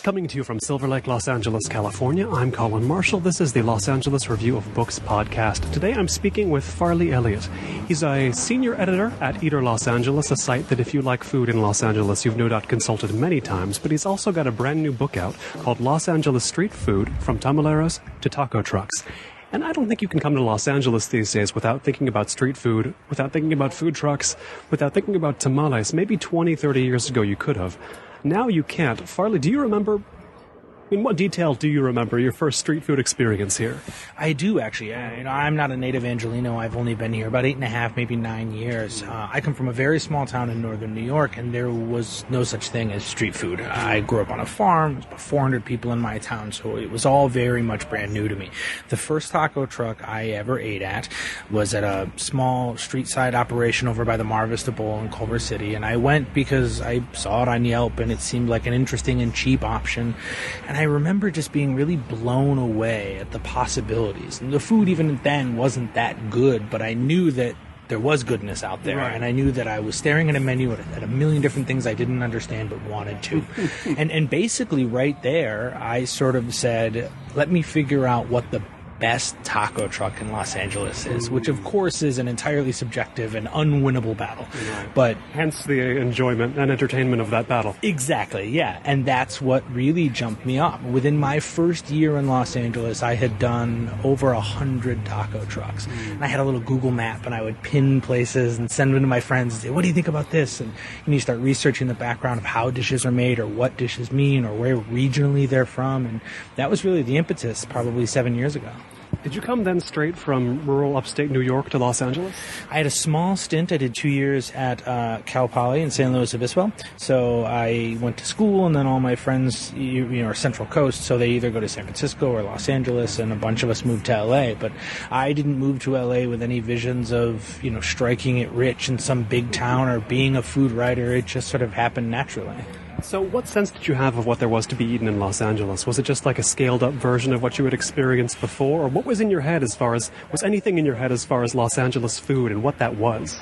Coming to you from Silver Lake, Los Angeles, California, I'm Colin Marshall. This is the Los Angeles Review of Books podcast. Today I'm speaking with Farley Elliott. He's a senior editor at Eater Los Angeles, a site that if you like food in Los Angeles, you've no doubt consulted many times, but he's also got a brand new book out called Los Angeles Street Food, From Tamaleros to Taco Trucks. And I don't think you can come to Los Angeles these days without thinking about street food, without thinking about food trucks, without thinking about tamales. Maybe 20, 30 years ago you could have. Now you can't. Farley, do you remember, in what detail do you remember your first street food experience here? I do, actually. I'm not a native Angelino. I've only been here about 8.5, maybe 9 years. I come from a very small town in northern New York, and there was no such thing as street food. I grew up on a farm. There's about 400 people in my town, so it was all very much brand new to me. The first taco truck I ever ate at was at a small street-side operation over by the Mar Vista Bowl in Culver City, and I went because I saw it on Yelp, and it seemed like an interesting and cheap option. And I remember just being really blown away at the possibilities. And the food even then wasn't that good, but I knew that there was goodness out there. Right. And I knew that I was staring at a menu at a million different things I didn't understand but wanted to. and basically right there, I sort of said, let me figure out what the best taco truck in Los Angeles is, which of course is an entirely subjective and unwinnable battle. Right. But hence the enjoyment and entertainment of that battle. Exactly, yeah. And that's what really jumped me up. Within my first year in Los Angeles, I had done over 100 taco trucks. And I had a little Google map, and I would pin places and send them to my friends and say, what do you think about this? And you start researching the background of how dishes are made or what dishes mean or where regionally they're from. And that was really the impetus probably 7 years ago. Did you come then straight from rural upstate New York to Los Angeles? I had a small stint. I did 2 years at Cal Poly in San Luis Obispo. So I went to school, and then all my friends, are Central Coast, so they either go to San Francisco or Los Angeles, and a bunch of us moved to L.A. But I didn't move to L.A. with any visions of, striking it rich in some big town or being a food writer. It just sort of happened naturally. So what sense did you have of what there was to be eaten in Los Angeles? Was it just like a scaled-up version of what you had experienced before? Or what was in your head was anything in your head as far as Los Angeles food and what that was?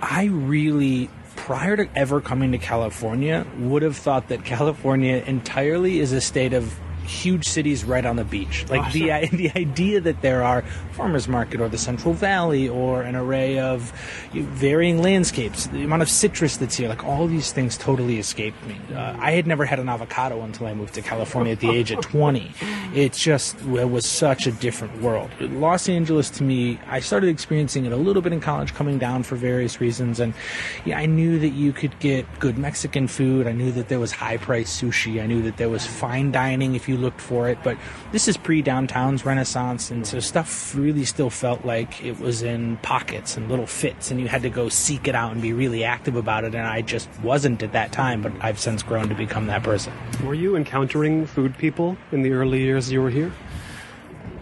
I really, prior to ever coming to California, would have thought that California entirely is a state of huge cities right on the beach. Like the idea that there are farmers market or the Central Valley or an array of varying landscapes, the amount of citrus that's here, like all these things totally escaped me. I had never had an avocado until I moved to California at the age of 20. It was such a different world. Los Angeles, to me, I started experiencing it a little bit in college, coming down for various reasons, and I knew that you could get good Mexican food. I knew that there was high-priced sushi. I knew that there was fine dining if you looked for it, but this is pre-downtown's renaissance, and so stuff really still felt like it was in pockets and little fits, and you had to go seek it out and be really active about it, and I just wasn't at that time, but I've since grown to become that person. Were you encountering food people in the early years you were here?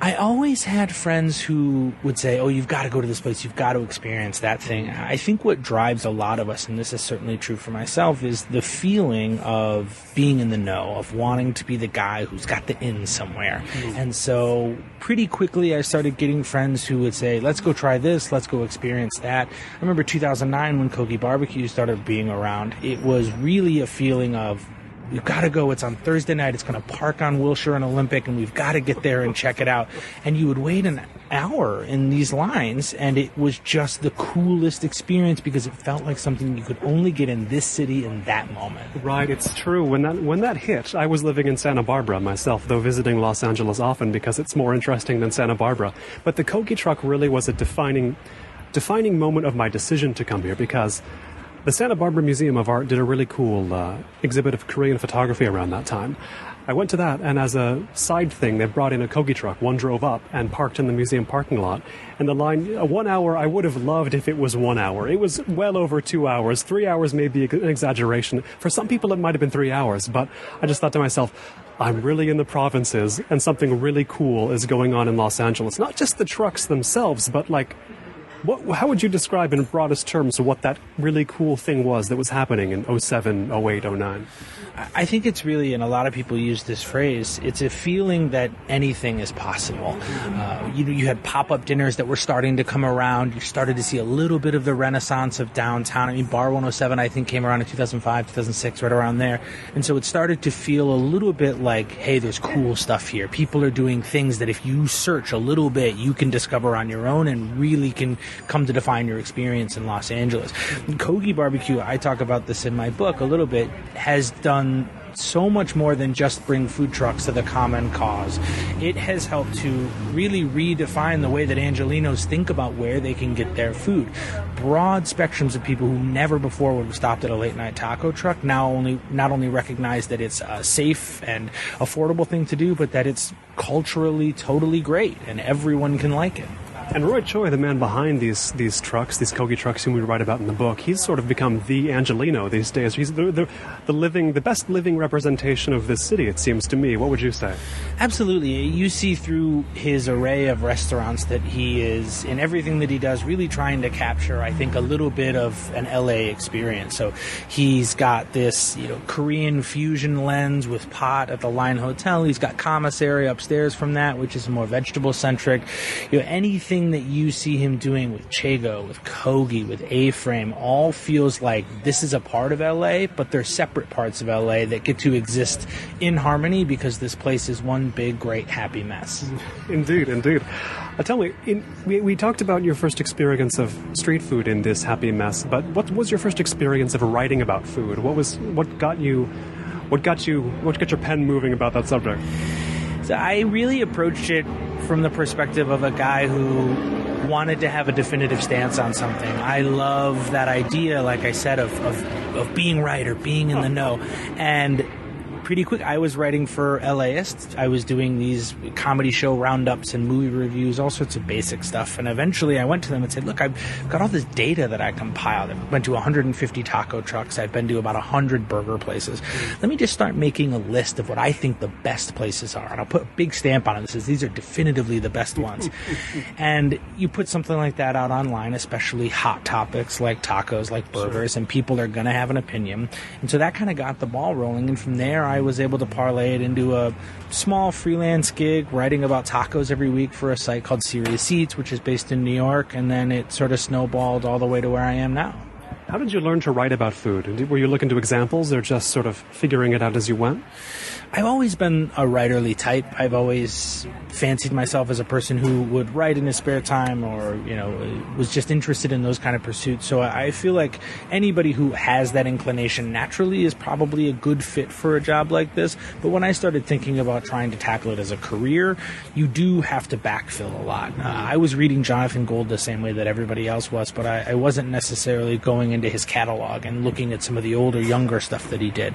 I always had friends who would say, oh, you've got to go to this place, you've got to experience that thing. I think what drives a lot of us, and this is certainly true for myself, is the feeling of being in the know, of wanting to be the guy who's got the in somewhere. Mm-hmm. And so pretty quickly I started getting friends who would say, let's go try this, let's go experience that. I remember 2009 when Kogi barbecue started being around, it was really a feeling of, we've got to go. It's on Thursday night. It's going to park on Wilshire and Olympic, and we've got to get there and check it out. And you would wait an hour in these lines, and it was just the coolest experience because it felt like something you could only get in this city in that moment. Right, it's true. When that hit, I was living in Santa Barbara myself, though visiting Los Angeles often because it's more interesting than Santa Barbara. But the Kogi truck really was a defining moment of my decision to come here because the Santa Barbara Museum of Art did a really cool exhibit of Korean photography around that time. I went to that, and as a side thing, they brought in a Kogi truck. One drove up and parked in the museum parking lot. And the line, 1 hour, I would have loved if it was 1 hour. It was well over 2 hours. 3 hours may be an exaggeration. For some people, it might have been 3 hours. But I just thought to myself, I'm really in the provinces, and something really cool is going on in Los Angeles. Not just the trucks themselves, but like, how would you describe in broadest terms what that really cool thing was that was happening in 07, 08, 09? I think it's really, and a lot of people use this phrase, it's a feeling that anything is possible. You had pop-up dinners that were starting to come around. You started to see a little bit of the renaissance of downtown. I mean, Bar 107, I think, came around in 2005, 2006, right around there. And so it started to feel a little bit like, hey, there's cool stuff here. People are doing things that if you search a little bit, you can discover on your own and really can come to define your experience in Los Angeles. Kogi Barbecue, I talk about this in my book a little bit, has done so much more than just bring food trucks to the common cause. It has helped to really redefine the way that Angelenos think about where they can get their food. Broad spectrums of people who never before would have stopped at a late night taco truck now not only recognize that it's a safe and affordable thing to do, but that it's culturally totally great and everyone can like it. And Roy Choi, the man behind these trucks, these Kogi trucks whom we write about in the book, he's sort of become the Angeleno these days. He's the best living representation of this city, it seems to me. What would you say? Absolutely. You see through his array of restaurants that he is, in everything that he does, really trying to capture, I think, a little bit of an LA experience. So he's got this, Korean fusion lens with pot at the Line Hotel. He's got commissary upstairs from that, which is more vegetable-centric. Anything that you see him doing with Chago, with Kogi, with A-Frame, all feels like this is a part of LA, but they're separate parts of LA that get to exist in harmony because this place is one big, great, happy mess. Indeed. Tell me, we talked about your first experience of street food in this happy mess, but what was your first experience of writing about food? What got your pen moving about that subject? So I really approached it from the perspective of a guy who wanted to have a definitive stance on something. I love that idea, like I said, of being right or being in the know. And pretty quick, I was writing for LAist. I was doing these comedy show roundups and movie reviews, all sorts of basic stuff. And eventually I went to them and said, look, I've got all this data that I compiled. I went to 150 taco trucks. I've been to about 100 burger places. Let me just start making a list of what I think the best places are. And I'll put a big stamp on it that says these are definitively the best ones. And you put something like that out online, especially hot topics like tacos, like burgers, and people are going to have an opinion. And so that kind of got the ball rolling. And from there, I was able to parlay it into a small freelance gig, writing about tacos every week for a site called Serious Eats, which is based in New York, and then it sort of snowballed all the way to where I am now. How did you learn to write about food? Were you looking to examples or just sort of figuring it out as you went? I've always been a writerly type. I've always fancied myself as a person who would write in his spare time or, was just interested in those kind of pursuits. So I feel like anybody who has that inclination naturally is probably a good fit for a job like this. But when I started thinking about trying to tackle it as a career, you do have to backfill a lot. I was reading Jonathan Gold the same way that everybody else was, but I wasn't necessarily going into his catalog and looking at some of the older, younger stuff that he did.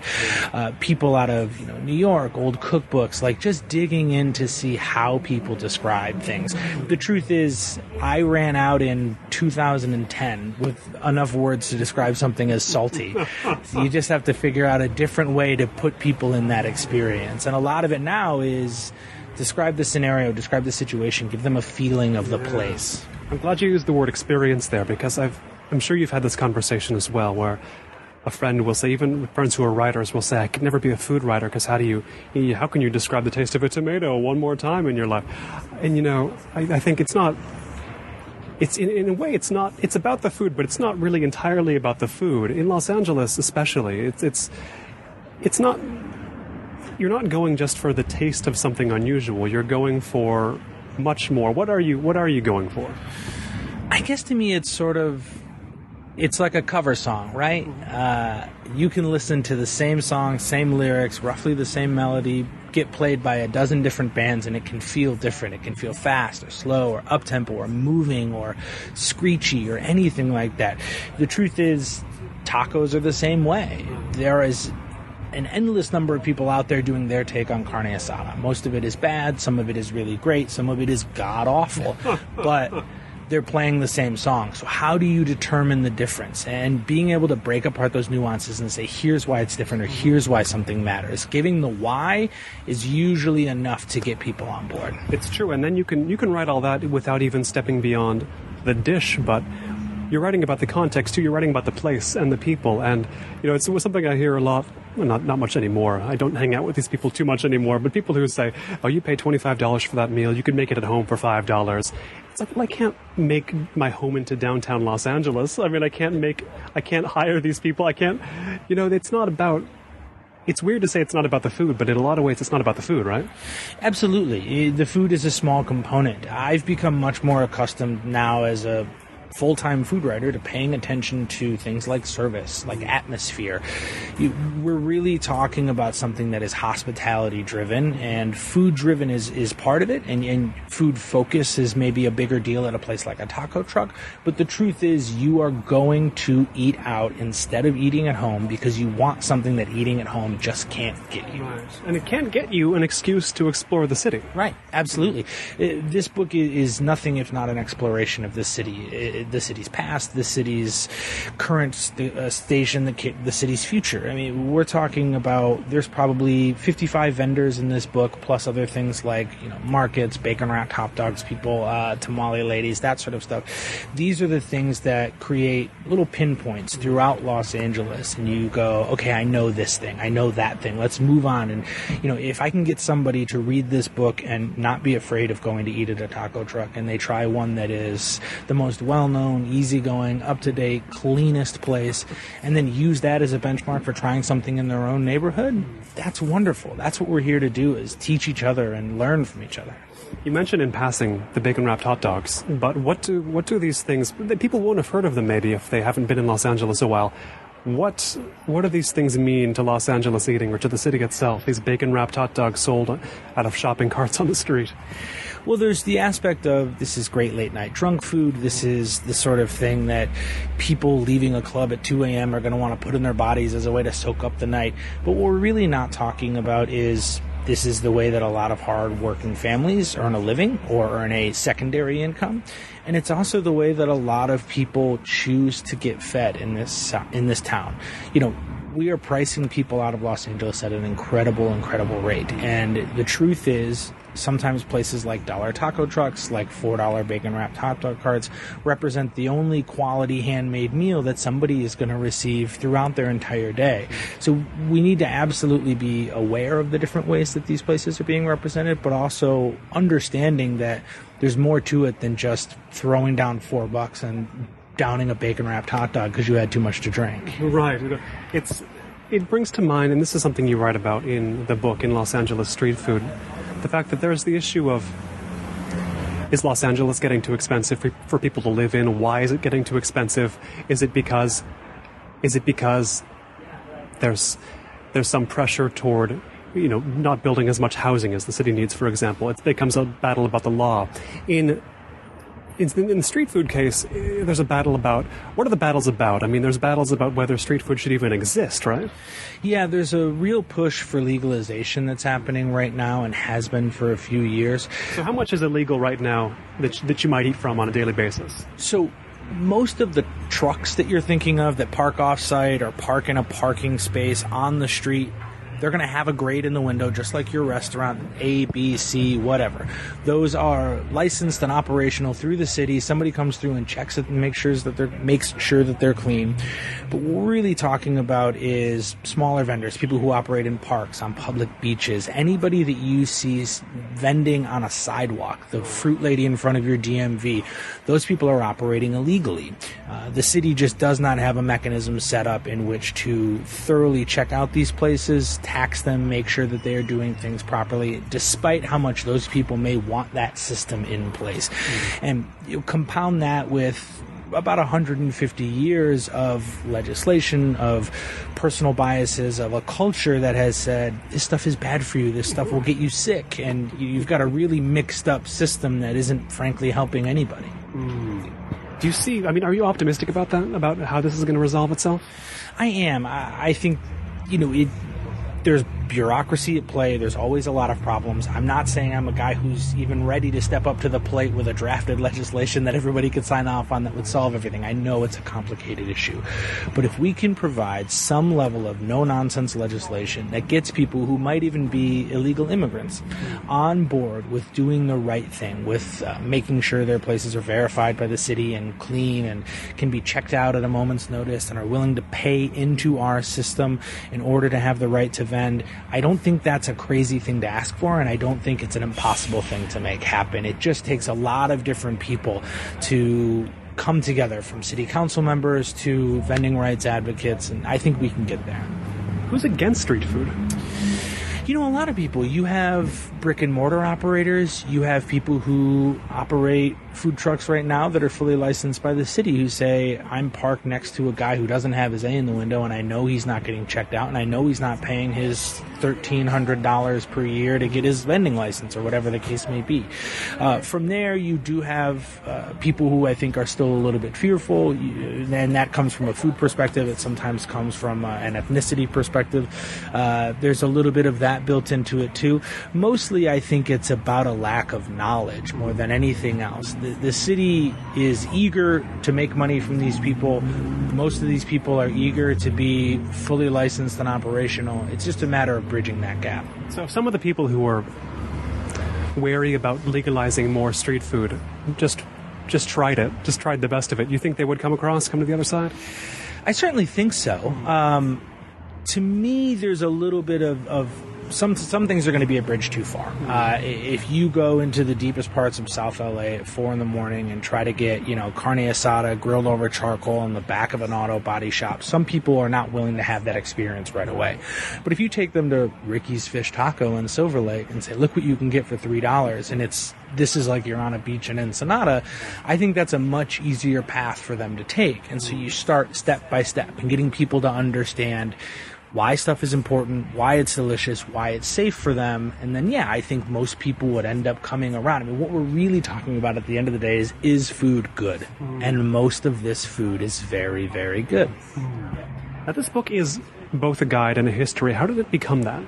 People out of New York, old cookbooks, like just digging in to see how people describe things. The truth is, I ran out in 2010 with enough words to describe something as salty. So you just have to figure out a different way to put people in that experience. And a lot of it now is describe the scenario, describe the situation, give them a feeling of the place. I'm glad you used the word experience there, because I'm sure you've had this conversation as well, where a friend will say, even friends who are writers will say, I could never be a food writer because how can you describe the taste of a tomato one more time in your life? And I think it's not, it's in a way it's about the food, but it's not really entirely about the food. In Los Angeles especially, it's not, you're not going just for the taste of something unusual, you're going for much more. What are you going for? I guess to me it's like a cover song, right? You can listen to the same song, same lyrics, roughly the same melody, get played by a dozen different bands, and it can feel different. It can feel fast or slow or up-tempo or moving or screechy or anything like that. The truth is, tacos are the same way. There is an endless number of people out there doing their take on carne asada. Most of it is bad, some of it is really great, some of it is god-awful, but they're playing the same song. So how do you determine the difference? And being able to break apart those nuances and say, here's why it's different or here's why something matters. Giving the why is usually enough to get people on board. It's true, and then you can write all that without even stepping beyond the dish, but you're writing about the context too. You're writing about the place and the people, and it's something I hear a lot well, not much anymore. I don't hang out with these people too much anymore, but people who say, oh, you pay $25 for that meal, you could make it at home for $5. It's like, well, I can't make my home into downtown Los Angeles. I mean, I can't hire these people. I can't, it's not about, it's weird to say it's not about the food, but in a lot of ways it's not about the food, right? Absolutely. The food is a small component. I've become much more accustomed now as a full-time food writer to paying attention to things like service, like atmosphere. We're really talking about something that is hospitality driven, and food driven is part of it, and food focus is maybe a bigger deal at a place like a taco truck. But the truth is, you are going to eat out instead of eating at home because you want something that eating at home just can't get you. Right. And it can't get you an excuse to explore the city. Right, absolutely. This book is nothing if not an exploration of this city. The city's past, the city's current station, the city's future. I mean, we're talking about, there's probably 55 vendors in this book, plus other things like, markets, bacon-wrapped hot dogs, people, tamale ladies, that sort of stuff. These are the things that create little pinpoints throughout Los Angeles, and you go, okay, I know this thing, I know that thing, let's move on. And, if I can get somebody to read this book and not be afraid of going to eat at a taco truck, and they try one that is the most well-known, easygoing, up-to-date, cleanest place, and then use that as a benchmark for trying something in their own neighborhood, that's wonderful. That's what we're here to do, is teach each other and learn from each other. You mentioned in passing the bacon-wrapped hot dogs, but what do these things, people won't have heard of them maybe if they haven't been in Los Angeles a while. What do these things mean to Los Angeles eating or to the city itself, these bacon-wrapped hot dogs sold out of shopping carts on the street? Well, there's the aspect of, this is great late-night drunk food. This is the sort of thing that people leaving a club at 2 a.m. are going to want to put in their bodies as a way to soak up the night. But what we're really not talking about is, this is the way that a lot of hard-working families earn a living or earn a secondary income. And it's also the way that a lot of people choose to get fed in this town. We are pricing people out of Los Angeles at an incredible, incredible rate. And the truth is, sometimes places like dollar taco trucks, like $4 bacon-wrapped hot dog carts, represent the only quality handmade meal that somebody is going to receive throughout their entire day. So we need to absolutely be aware of the different ways that these places are being represented, but also understanding that there's more to it than just throwing down $4 and downing a bacon-wrapped hot dog because you had too much to drink. Right. It brings to mind, and this is something you write about in the book, in Los Angeles Street Food, the fact that there's the issue of, is Los Angeles getting too expensive for people to live in? Why is it getting too expensive? Is it because there's some pressure toward, not building as much housing as the city needs, for example? It becomes a battle about the law. In the street food case, there's a battle about, what are the battles about? I mean, there's battles about whether street food should even exist, right? Yeah, there's a real push for legalization that's happening right now and has been for a few years. So how much is illegal right now that you might eat from on a daily basis? So most of the trucks that you're thinking of that park off-site or park in a parking space on the street, they're going to have a grade in the window, just like your restaurant, A, B, C, whatever. Those are licensed and operational through the city. Somebody comes through and checks it and makes sure that they're clean. But what we're really talking about is smaller vendors, people who operate in parks, on public beaches, anybody that you see vending on a sidewalk, the fruit lady in front of your DMV. Those people are operating illegally. The city just does not have a mechanism set up in which to thoroughly check out these places, tax them, make sure that they are doing things properly, despite how much those people may want that system in place. And you compound that with about 150 years of legislation, of personal biases, of a culture that has said, this stuff is bad for you, this stuff will get you sick, and you've got a really mixed up system that isn't frankly helping anybody. Do you see, are you optimistic about that, about how this is going to resolve itself? I am. I think, there's bureaucracy at play. There's always a lot of problems. I'm not saying I'm a guy who's even ready to step up to the plate with a drafted legislation that everybody could sign off on that would solve everything. I know it's a complicated issue. But if we can provide some level of no-nonsense legislation that gets people who might even be illegal immigrants on board with doing the right thing, with making sure their places are verified by the city and clean and can be checked out at a moment's notice and are willing to pay into our system in order to have the right to vend, I don't think that's a crazy thing to ask for, and I don't think it's an impossible thing to make happen. It just takes a lot of different people to come together, from city council members to vending rights advocates, and I think we can get there. Who's against street food? You know, a lot of people. You have brick and mortar operators. You have people who operate food trucks right now that are fully licensed by the city who say, I'm parked next to a guy who doesn't have his A in the window, and I know he's not getting checked out, and I know he's not paying his $1,300 per year to get his vending license, or whatever the case may be. From there, you do have people who I think are still a little bit fearful, and that comes from a food perspective. It sometimes comes from an ethnicity perspective. There's a little bit of that built into it too. Mostly, I think it's about a lack of knowledge more than anything else. The city is eager to make money from these people. Most of these people are eager to be fully licensed and operational. It's just a matter of bridging that gap. So some of the people who are wary about legalizing more street food just tried it, just tried the best of it. You think they would come to the other side? I certainly think so. To me, there's a little bit of some things are going to be a bridge too far. If you go into the deepest parts of South LA at 4 a.m. and try to get, carne asada grilled over charcoal in the back of an auto body shop, some people are not willing to have that experience right away. But if you take them to Ricky's Fish Taco in Silver Lake and say, look what you can get for $3, and this is like you're on a beach in Ensenada, I think that's a much easier path for them to take. And so you start step by step and getting people to understand why stuff is important, why it's delicious, why it's safe for them. And then, I think most people would end up coming around. I mean, what we're really talking about at the end of the day is food good? And most of this food is very, very good. Now, this book is both a guide and a history. How did it become that?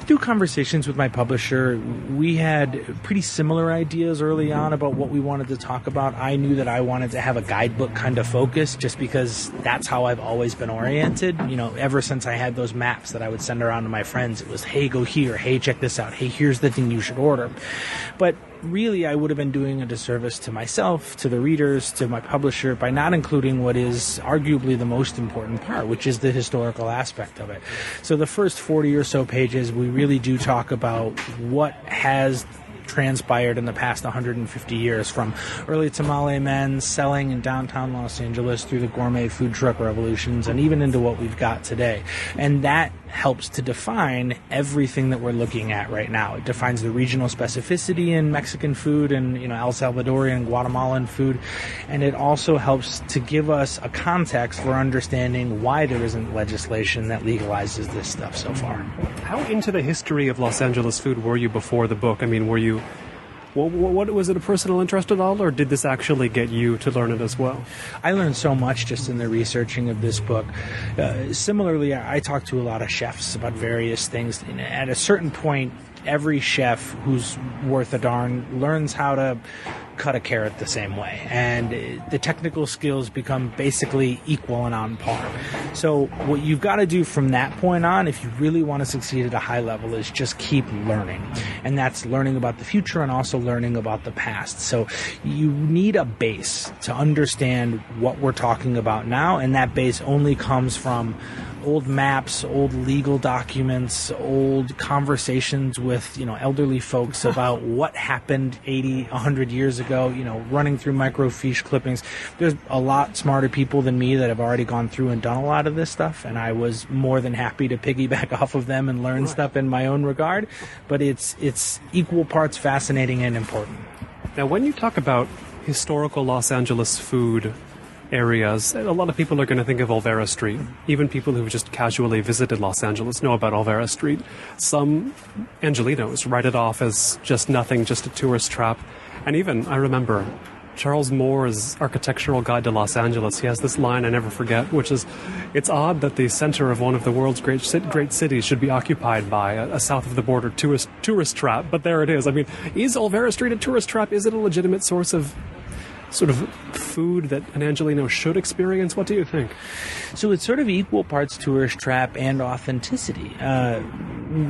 Through conversations with my publisher, we had pretty similar ideas early on about what we wanted to talk about. I knew that I wanted to have a guidebook kind of focus just because that's how I've always been oriented. Ever since I had those maps that I would send around to my friends, it was, hey, go here, hey, check this out, hey, here's the thing you should order. But really, I would have been doing a disservice to myself, to the readers, to my publisher, by not including what is arguably the most important part, which is the historical aspect of it. So the first 40 or so pages, we really do talk about what has transpired in the past 150 years, from early tamale men selling in downtown Los Angeles through the gourmet food truck revolutions and even into what we've got today. And that helps to define everything that we're looking at right now. It defines the regional specificity in Mexican food and El Salvadorian, Guatemalan food, and it also helps to give us a context for understanding why there isn't legislation that legalizes this stuff so far. How into the history of Los Angeles food were you before the book? I mean, were you... What was it, a personal interest at all, or did this actually get you to learn it as well? I learned so much just in the researching of this book. Similarly, I talked to a lot of chefs about various things. And at a certain point, every chef who's worth a darn learns how to cut a carrot the same way, and the technical skills become basically equal and on par. So what you've got to do from that point on, if you really want to succeed at a high level, is just keep learning, and that's learning about the future and also learning about the past. So you need a base to understand what we're talking about now, and that base only comes from old maps, old legal documents, old conversations with, elderly folks about what happened 80, 100 years ago, running through microfiche clippings. There's a lot smarter people than me that have already gone through and done a lot of this stuff, and I was more than happy to piggyback off of them and learn stuff in my own regard, but it's equal parts fascinating and important. Now, when you talk about historical Los Angeles food areas, a lot of people are going to think of Olvera Street. Even people who've just casually visited Los Angeles know about Olvera Street. Some Angelinos write it off as just nothing, just a tourist trap. And even, I remember Charles Moore's Architectural Guide to Los Angeles, he has this line I never forget, which is, "It's odd that the center of one of the world's great cities should be occupied by a south-of-the-border tourist trap." But there it is. I mean, is Olvera Street a tourist trap? Is it a legitimate source of sort of food that an Angelino should experience? What do you think? So it's sort of equal parts tourist trap and authenticity.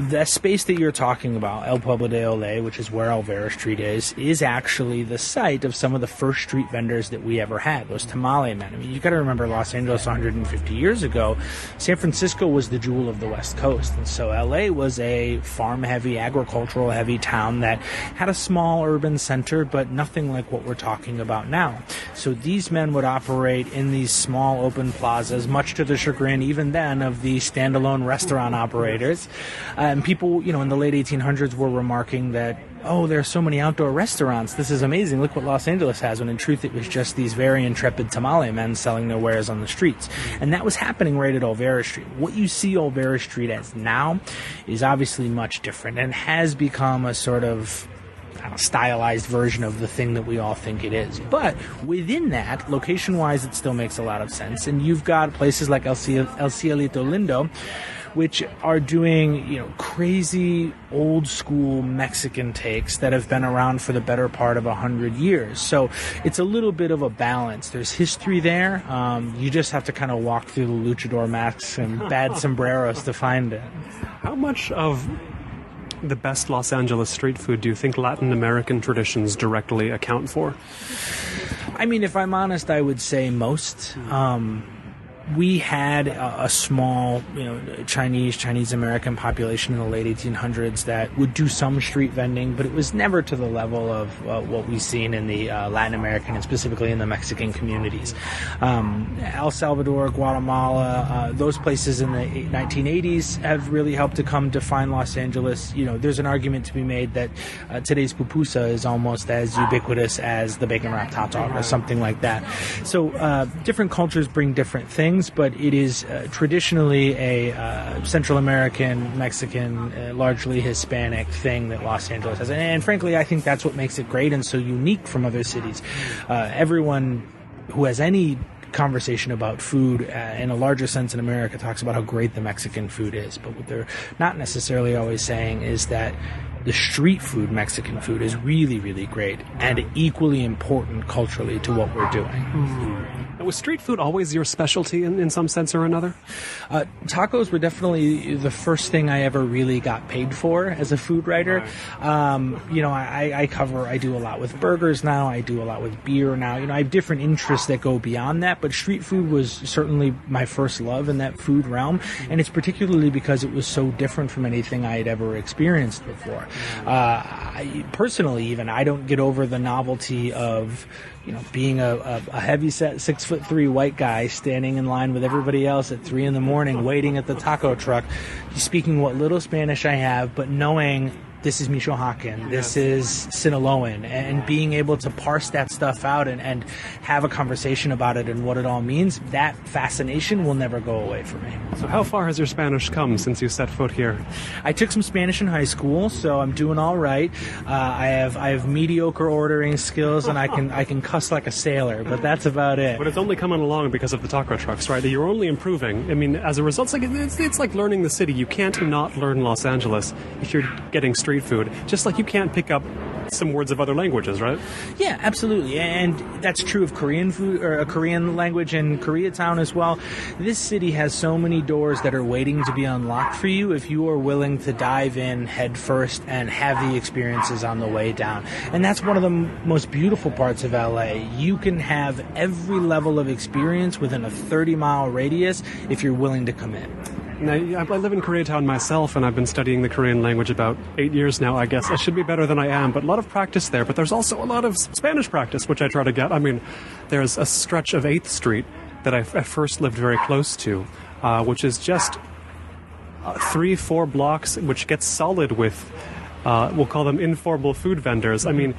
The space that you're talking about, El Pueblo de Ole, which is where Olvera Street is actually the site of some of the first street vendors that we ever had, those tamale men. I mean, you got to remember Los Angeles 150 years ago, San Francisco was the jewel of the West Coast. And so LA was a farm-heavy, agricultural-heavy town that had a small urban center, but nothing like what we're talking about now. So these men would operate in these small open plazas, much to the chagrin even then of the standalone restaurant operators. And people, in the late 1800s were remarking that, oh, there are so many outdoor restaurants. This is amazing. Look what Los Angeles has. When in truth, it was just these very intrepid tamale men selling their wares on the streets. And that was happening right at Olvera Street. What you see Olvera Street as now is obviously much different and has become a sort of stylized version of the thing that we all think it is. But within that, location-wise, it still makes a lot of sense. And you've got places like El Cielito Lindo, which are doing, crazy old-school Mexican takes that have been around for the better part of 100 years. So it's a little bit of a balance. There's history there. You just have to kind of walk through the luchador masks and bad sombreros to find it. How much of the best Los Angeles street food do you think Latin American traditions directly account for? I mean, if I'm honest, I would say most. We had a small, Chinese American population in the late 1800s that would do some street vending, but it was never to the level of what we've seen in the Latin American and specifically in the Mexican communities. El Salvador, Guatemala, those places in the 1980s have really helped to come define Los Angeles. There's an argument to be made that today's pupusa is almost as ubiquitous as the bacon wrapped hot dog or something like that. So different cultures bring different things, but it is traditionally a Central American, Mexican, largely Hispanic thing that Los Angeles has. And frankly, I think that's what makes it great and so unique from other cities. Everyone who has any conversation about food in a larger sense in America talks about how great the Mexican food is. But what they're not necessarily always saying is that the street food, Mexican food, is really, really great and equally important culturally to what we're doing. Was street food always your specialty in some sense or another? Tacos were definitely the first thing I ever really got paid for as a food writer. Right. I do a lot with burgers now. I do a lot with beer now. I have different interests that go beyond that, but street food was certainly my first love in that food realm, and it's particularly because it was so different from anything I had ever experienced before. Personally, even, I don't get over the novelty of being a heavy-set 6'3" white guy standing in line with everybody else at 3 a.m. waiting at the taco truck, speaking what little Spanish I have, but knowing this is Michoacan, this is Sinaloan, and being able to parse that stuff out and have a conversation about it and what it all means, that fascination will never go away for me. So how far has your Spanish come since you set foot here? I took some Spanish in high school, so I'm doing all right. I have mediocre ordering skills, and I can cuss like a sailor, but that's about it. But it's only coming along because of the taco trucks, right? You're only improving. I mean, as a result, it's like learning the city. You can't not learn Los Angeles if you're getting street food, just like you can't pick up some words of other languages, right? Yeah, absolutely. And that's true of Korean food, or a Korean language in Koreatown as well. This city has so many doors that are waiting to be unlocked for you if you are willing to dive in head first and have the experiences on the way down. And that's one of the most beautiful parts of LA. You can have every level of experience within a 30-mile radius if you're willing to come in. Now, I live in Koreatown myself, and I've been studying the Korean language about 8 years now, I guess. I should be better than I am, but a lot of practice there. But there's also a lot of Spanish practice, which I try to get. I mean, there's a stretch of 8th Street that I first lived very close to, which is just 3-4 blocks, which gets solid with we'll call them informal food vendors. I mean,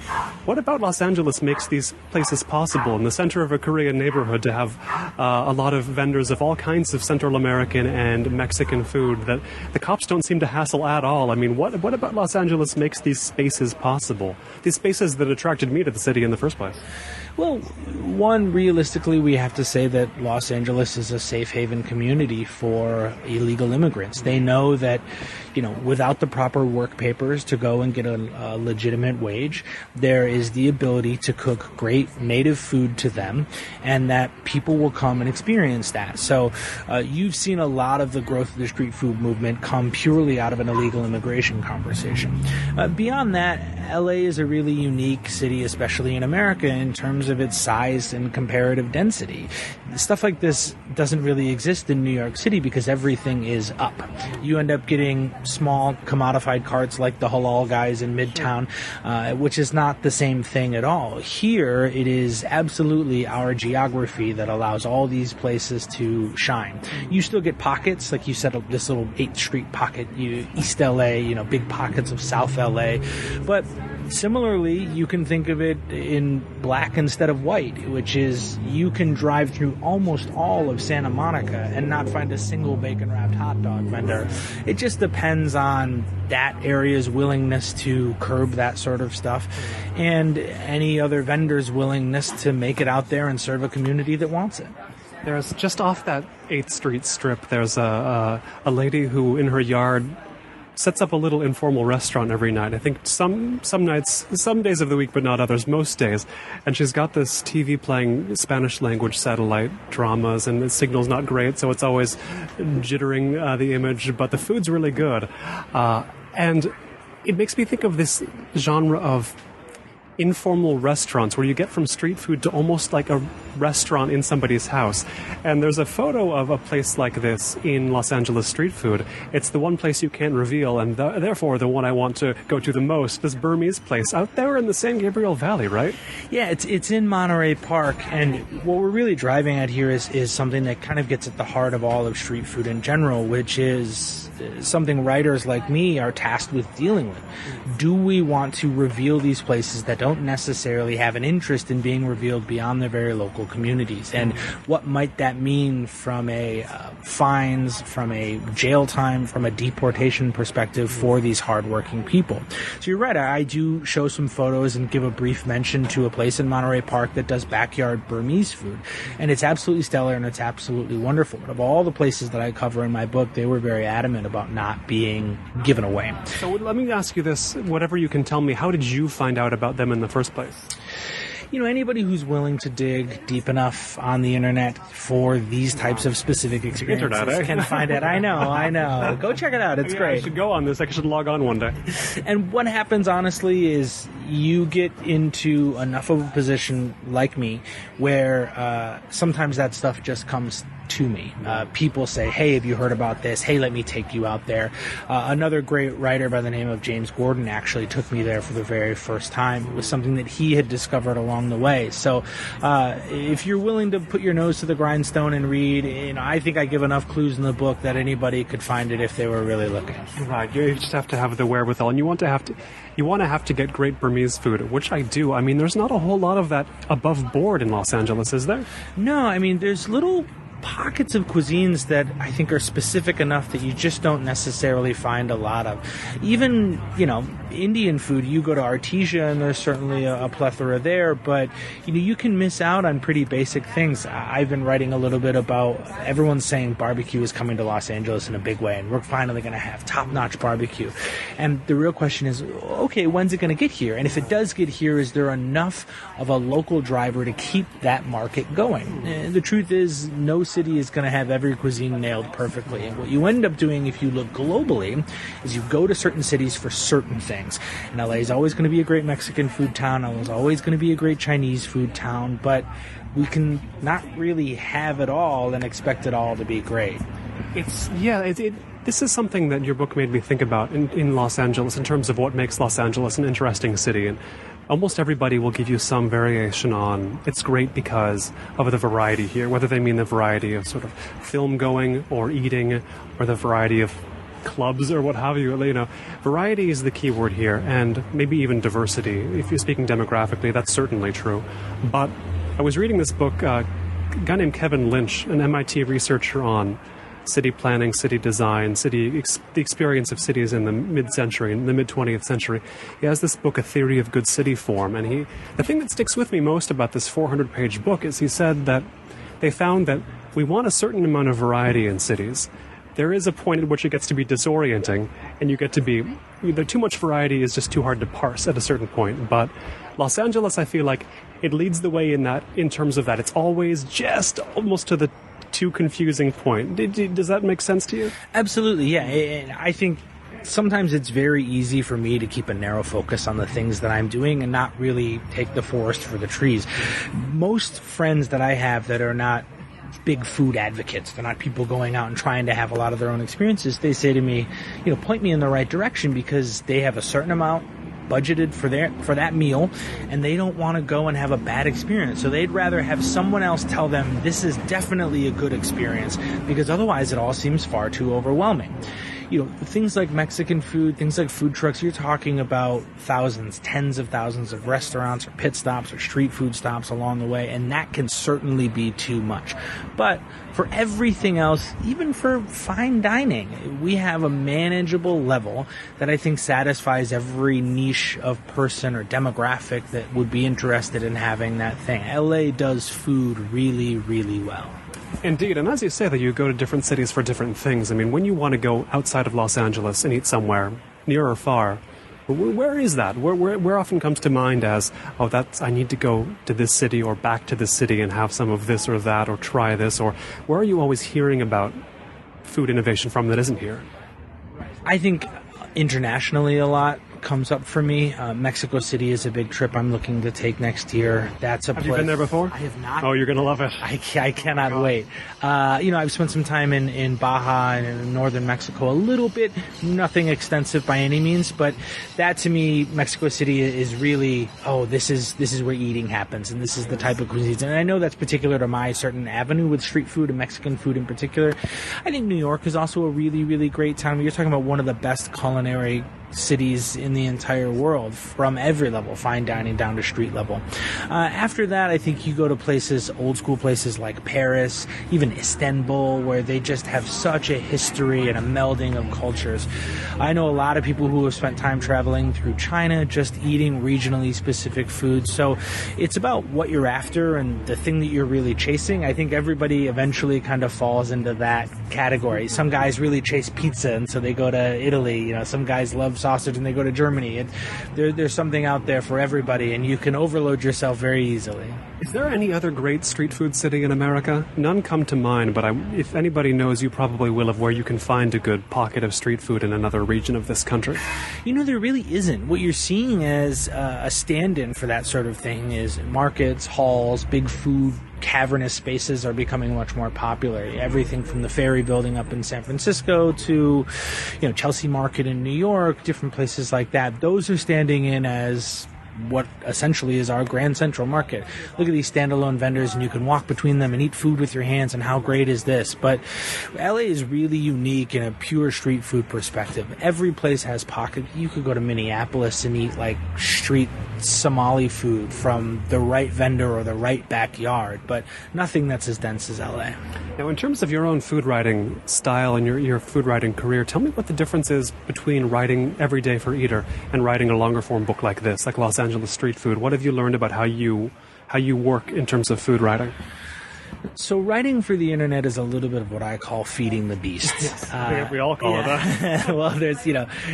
what about Los Angeles makes these places possible in the center of a Korean neighborhood to have a lot of vendors of all kinds of Central American and Mexican food that the cops don't seem to hassle at all? I mean, what about Los Angeles makes these spaces possible? These spaces that attracted me to the city in the first place? Well, one, realistically, we have to say that Los Angeles is a safe haven community for illegal immigrants. They know that, without the proper work papers to go and get a legitimate wage, there is the ability to cook great native food to them, and that people will come and experience that. So you've seen a lot of the growth of the street food movement come purely out of an illegal immigration conversation. Beyond that, LA is a really unique city, especially in America, in terms of its size and comparative density. Stuff like this doesn't really exist in New York City because everything is up. You end up getting small commodified carts like the halal guys in Midtown, which is not the same thing at all. Here, it is absolutely our geography that allows all these places to shine. You still get pockets, like you said, this little 8th Street pocket, East LA, big pockets of South LA, but similarly, you can think of it in black instead of white, which is you can drive through almost all of Santa Monica and not find a single bacon-wrapped hot dog vendor. It just depends on that area's willingness to curb that sort of stuff and any other vendor's willingness to make it out there and serve a community that wants it. There's just off that 8th Street strip, there's a lady who in her yard sets up a little informal restaurant every night. I think some nights, some days of the week, but not others, most days. And she's got this TV playing Spanish language satellite dramas, and the signal's not great, so it's always jittering the image, but the food's really good. And it makes me think of this genre of informal restaurants where you get from street food to almost like a restaurant in somebody's house. And there's a photo of a place like this in Los Angeles street food. It's the one place you can't reveal, and therefore the one I want to go to the most, this Burmese place out there in the San Gabriel Valley, right? Yeah, it's in Monterey Park, and what we're really driving at here is something that kind of gets at the heart of all of street food in general, which is something writers like me are tasked with dealing with. Do we want to reveal these places that don't necessarily have an interest in being revealed beyond their very local communities? And what might that mean from a fines, from a jail time, from a deportation perspective for these hardworking people? So you're right, I do show some photos and give a brief mention to a place in Monterey Park that does backyard Burmese food. And it's absolutely stellar and it's absolutely wonderful. But of all the places that I cover in my book, they were very adamant about not being given away. So let me ask you this, whatever you can tell me, how did you find out about them in the first place? Anybody who's willing to dig deep enough on the internet for these types of specific experiences can find it. I know. Go check it out. It's great. I should go on this. I should log on one day. And what happens, honestly, is you get into enough of a position like me where sometimes that stuff just comes to me. People say, hey, have you heard about this? Hey, let me take you out there. Another great writer by the name of James Gordon actually took me there for the very first time. It was something that he had discovered along the way. So if you're willing to put your nose to the grindstone and read, I think I give enough clues in the book that anybody could find it if they were really looking. Right. You just have to have the wherewithal, and you want to have to get great Burmese food, which I do. I mean, there's not a whole lot of that above board in Los Angeles, is there? No, I mean, there's little pockets of cuisines that I think are specific enough that you just don't necessarily find a lot of. Even, Indian food, you go to Artesia and there's certainly a plethora there, but, you can miss out on pretty basic things. I've been writing a little bit about, everyone's saying barbecue is coming to Los Angeles in a big way, and we're finally going to have top-notch barbecue. And the real question is, okay, when's it going to get here? And if it does get here, is there enough of a local driver to keep that market going? And the truth is, no city is going to have every cuisine nailed perfectly. And what you end up doing if you look globally is you go to certain cities for certain things. And LA is always going to be a great Mexican food town. LA is always going to be a great Chinese food town. But we can not really have it all and expect it all to be great. This is something that your book made me think about in Los Angeles in terms of what makes Los Angeles an interesting city. And almost everybody will give you some variation on it's great because of the variety here, whether they mean the variety of sort of film going or eating or the variety of clubs or what have you. Variety is the key word here, and maybe even diversity. If you're speaking demographically, that's certainly true. But I was reading this book, a guy named Kevin Lynch, an MIT researcher on city planning, city design, the experience of cities in the mid-century, in the mid-20th century. He has this book, A Theory of Good City Form, and the thing that sticks with me most about this 400-page book is he said that they found that we want a certain amount of variety in cities. There is a point at which it gets to be disorienting, and you get to be... Too much variety is just too hard to parse at a certain point, but Los Angeles, I feel like, it leads the way in terms of that. It's always just almost to the too confusing point. Does that make sense to you? Absolutely, yeah. And I think sometimes it's very easy for me to keep a narrow focus on the things that I'm doing and not really take the forest for the trees. Most friends that I have that are not big food advocates, they're not people going out and trying to have a lot of their own experiences, they say to me, point me in the right direction, because they have a certain amount budgeted for that meal, and they don't want to go and have a bad experience. So they'd rather have someone else tell them this is definitely a good experience, because otherwise it all seems far too overwhelming. Things like Mexican food, things like food trucks, you're talking about thousands, tens of thousands of restaurants or pit stops or street food stops along the way, and that can certainly be too much. But for everything else, even for fine dining, we have a manageable level that I think satisfies every niche of person or demographic that would be interested in having that thing. LA does food really, really well. Indeed, and as you say that you go to different cities for different things, I mean, when you want to go outside of Los Angeles and eat somewhere, near or far, where is that? Where often comes to mind as, I need to go to this city or back to this city and have some of this or that or try this, or where are you always hearing about food innovation from that isn't here? I think internationally a lot comes up for me. Mexico City is a big trip I'm looking to take next year. That's a place. Have you been there before? I have not. Oh, you're going to love it. I cannot wait. I've spent some time in Baja and in northern Mexico a little bit. Nothing extensive by any means, but that to me, Mexico City is really, this is where eating happens, and this is the type of cuisines. And I know that's particular to my certain avenue with street food and Mexican food in particular. I think New York is also a really, really great town. You're talking about one of the best culinary cities in the entire world, from every level, fine dining down to street level. After that, I think you go to places, old school places like Paris, even Istanbul, where they just have such a history and a melding of cultures. I know a lot of people who have spent time traveling through China, just eating regionally specific foods. So it's about what you're after and the thing that you're really chasing. I think everybody eventually kind of falls into that category. Some guys really chase pizza, and so they go to Italy. Some guys love sausage and they go to Germany. There's something out there for everybody, and you can overload yourself very easily. Is there any other great street food city in America? None come to mind, but if anybody knows, you probably will, of where you can find a good pocket of street food in another region of this country. There really isn't. What you're seeing as a stand-in for that sort of thing is markets, halls, big food cavernous spaces are becoming much more popular. Everything from the Ferry Building up in San Francisco to, Chelsea Market in New York, different places like that. Those are standing in as what essentially is our Grand Central Market. Look at these standalone vendors, and you can walk between them and eat food with your hands, and how great is this? But LA is really unique in a pure street food perspective. Every place has pockets. You could go to Minneapolis and eat like street Somali food from the right vendor or the right backyard, but nothing that's as dense as LA. Now, in terms of your own food writing style and your food writing career, tell me what the difference is between writing Every Day for Eater and writing a longer form book like this, like Los Angeles Street Food. What have you learned about how you work in terms of food writing? So writing for the internet is a little bit of what I call feeding the beast. We all call it that. Well, there's,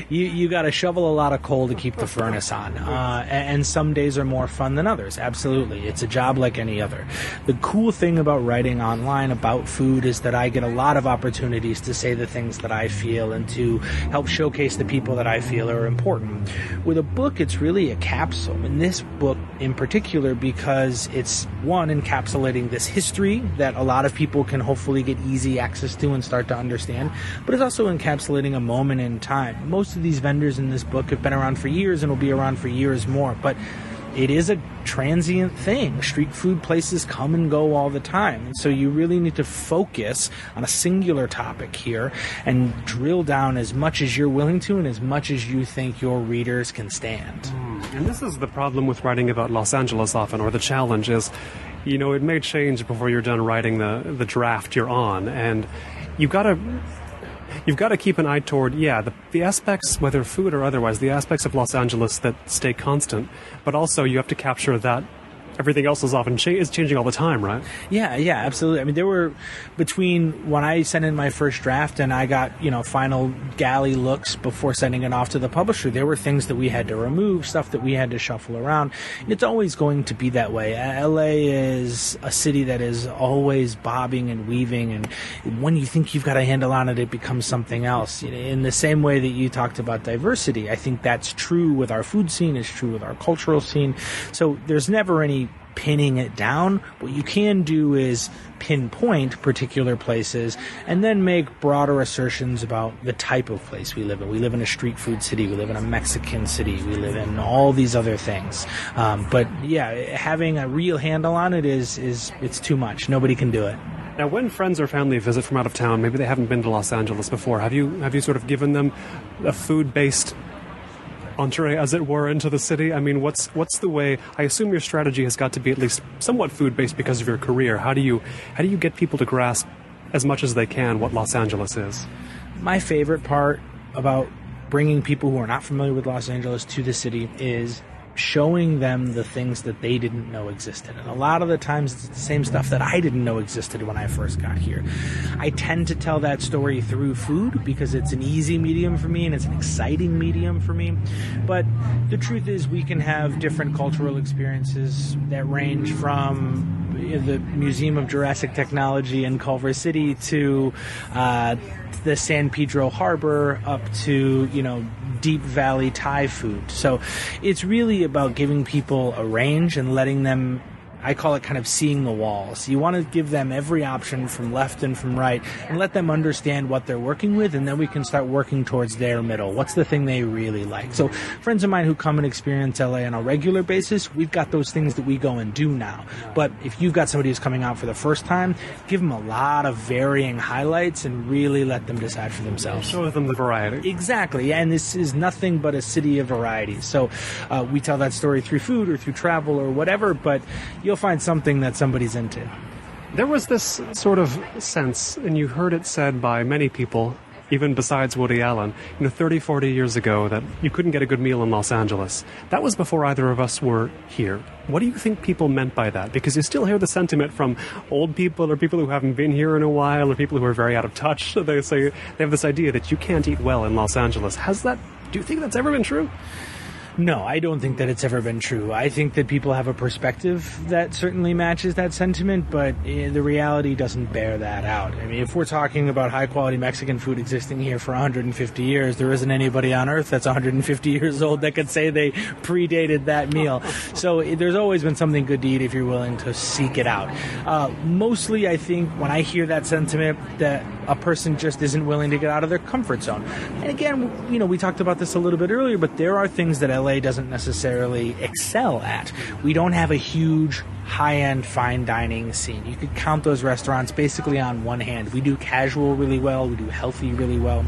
you got to shovel a lot of coal to keep the furnace on. And some days are more fun than others. Absolutely. It's a job like any other. The cool thing about writing online about food is that I get a lot of opportunities to say the things that I feel and to help showcase the people that I feel are important. With a book, it's really a capsule. In this book in particular, because it's, one, encapsulating this history that a lot of people can hopefully get easy access to and start to understand, but it's also encapsulating a moment in time. Most of these vendors in this book have been around for years and will be around for years more, but it is a transient thing. Street food places come and go all the time, and so you really need to focus on a singular topic here and drill down as much as you're willing to and as much as you think your readers can stand. And this is the problem with writing about Los Angeles often, or the challenge is, it may change before you're done writing the draft you're on, and you've got to keep an eye toward, the aspects, whether food or otherwise, the aspects of Los Angeles that stay constant, but also you have to capture that everything else is often is changing all the time, right? Yeah, absolutely. I mean, there were, between when I sent in my first draft and I got, final galley looks before sending it off to the publisher, there were things that we had to remove, stuff that we had to shuffle around. It's always going to be that way. LA is a city that is always bobbing and weaving, and when you think you've got a handle on it, it becomes something else. In the same way that you talked about diversity, I think that's true with our food scene, it's true with our cultural scene. So there's never any pinning it down. What you can do is pinpoint particular places and then make broader assertions about the type of place we live in. We live in a street food city. We live in a Mexican city. We live in all these other things. But having a real handle on it it's too much. Nobody can do it. Now, when friends or family visit from out of town, maybe they haven't been to Los Angeles before, have you sort of given them a food-based entree, as it were, into the city? I mean, what's the way? I assume your strategy has got to be at least somewhat food-based because of your career. How do you get people to grasp as much as they can what Los Angeles is? My favorite part about bringing people who are not familiar with Los Angeles to the city is showing them the things that they didn't know existed. And a lot of the times it's the same stuff that I didn't know existed when I first got here. I tend to tell that story through food because it's an easy medium for me and it's an exciting medium for me. But the truth is we can have different cultural experiences that range from the Museum of Jurassic Technology in Culver City to the San Pedro Harbor up to, Deep Valley Thai food. So it's really about giving people a range and letting them, I call it kind of seeing the walls. You want to give them every option from left and from right and let them understand what they're working with, and then we can start working towards their middle. What's the thing they really like? So friends of mine who come and experience LA on a regular basis, we've got those things that we go and do now. But if you've got somebody who's coming out for the first time, give them a lot of varying highlights and really let them decide for themselves. Show them the variety. Exactly, and this is nothing but a city of varieties. So we tell that story through food or through travel or whatever, but you'll find something that somebody's into. There was this sort of sense, and you heard it said by many people, even besides Woody Allen, 30, 40 years ago, that you couldn't get a good meal in Los Angeles. That was before either of us were here. What do you think people meant by that? Because you still hear the sentiment from old people or people who haven't been here in a while or people who are very out of touch. They say they have this idea that you can't eat well in Los Angeles. Do you think that's ever been true? No, I don't think that it's ever been true. I think that people have a perspective that certainly matches that sentiment, but the reality doesn't bear that out. I mean, if we're talking about high-quality Mexican food existing here for 150 years, there isn't anybody on Earth that's 150 years old that could say they predated that meal. So there's always been something good to eat if you're willing to seek it out. Mostly, I think, when I hear that sentiment, that a person just isn't willing to get out of their comfort zone. And again, we talked about this a little bit earlier, but there are things that LA doesn't necessarily excel at. We don't have a huge high-end fine dining scene. You could count those restaurants basically on one hand. We do casual really well. We do healthy really well.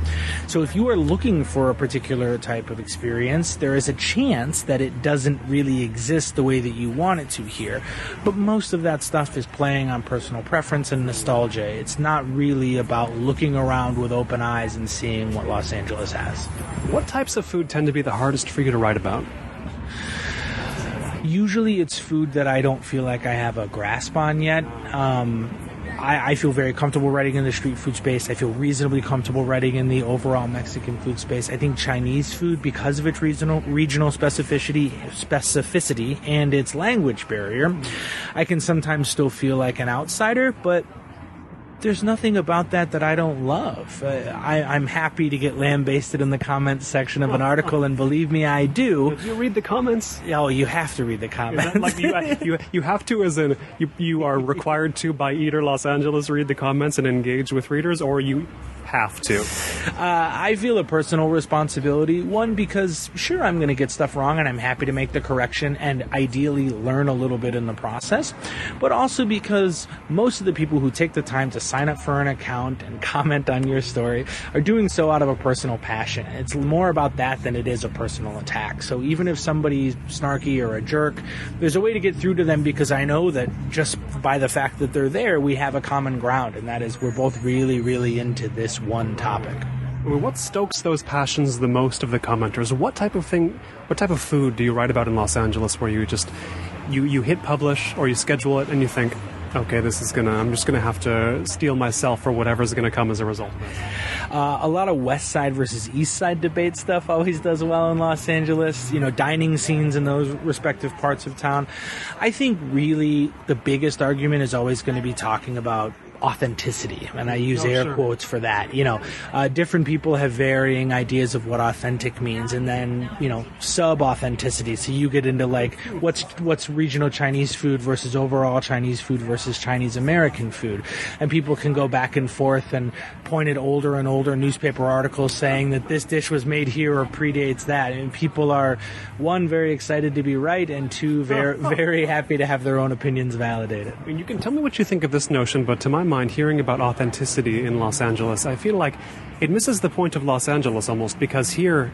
So if you are looking for a particular type of experience, there is a chance that it doesn't really exist the way that you want it to here. But most of that stuff is playing on personal preference and nostalgia. It's not really about looking around with open eyes and seeing what Los Angeles has. What types of food tend to be the hardest for you to write about? Usually it's food that I don't feel like I have a grasp on yet. I feel very comfortable writing in the street food space. I feel reasonably comfortable writing in the overall Mexican food space. I think Chinese food, because of its regional specificity and its language barrier, I can sometimes still feel like an outsider, but there's nothing about that I don't love. I'm happy to get lambasted in the comments section of an article, and believe me, I do. Do you read the comments? Oh, you have to read the comments. You have to, as in you are required to, by Eater Los Angeles, read the comments and engage with readers, or you have to? I feel a personal responsibility. One, because sure, I'm going to get stuff wrong and I'm happy to make the correction and ideally learn a little bit in the process. But also because most of the people who take the time to sign up for an account and comment on your story are doing so out of a personal passion. It's more about that than it is a personal attack. So even if somebody's snarky or a jerk, there's a way to get through to them because I know that just by the fact that they're there, we have a common ground, and that is we're both really, really into this one topic. What stokes those passions the most of the commenters? What type of food do you write about in Los Angeles where you just, you hit publish or you schedule it and you think, okay, I'm just gonna have to steel myself for whatever's gonna come as a result of this? A lot of West Side versus East Side debate stuff always does well in Los Angeles. Dining scenes in those respective parts of town. I think really the biggest argument is always going to be talking about authenticity, and I use air quotes for that. Different people have varying ideas of what authentic means, and then sub-authenticity. So you get into like what's regional Chinese food versus overall Chinese food versus Chinese American food, and people can go back and forth and point at older and older newspaper articles saying that this dish was made here or predates that, and people are one, very excited to be right, and two, very happy to have their own opinions validated. I mean, you can tell me what you think of this notion, but to my mind, hearing about authenticity in Los Angeles, I feel like it misses the point of Los Angeles almost, because here,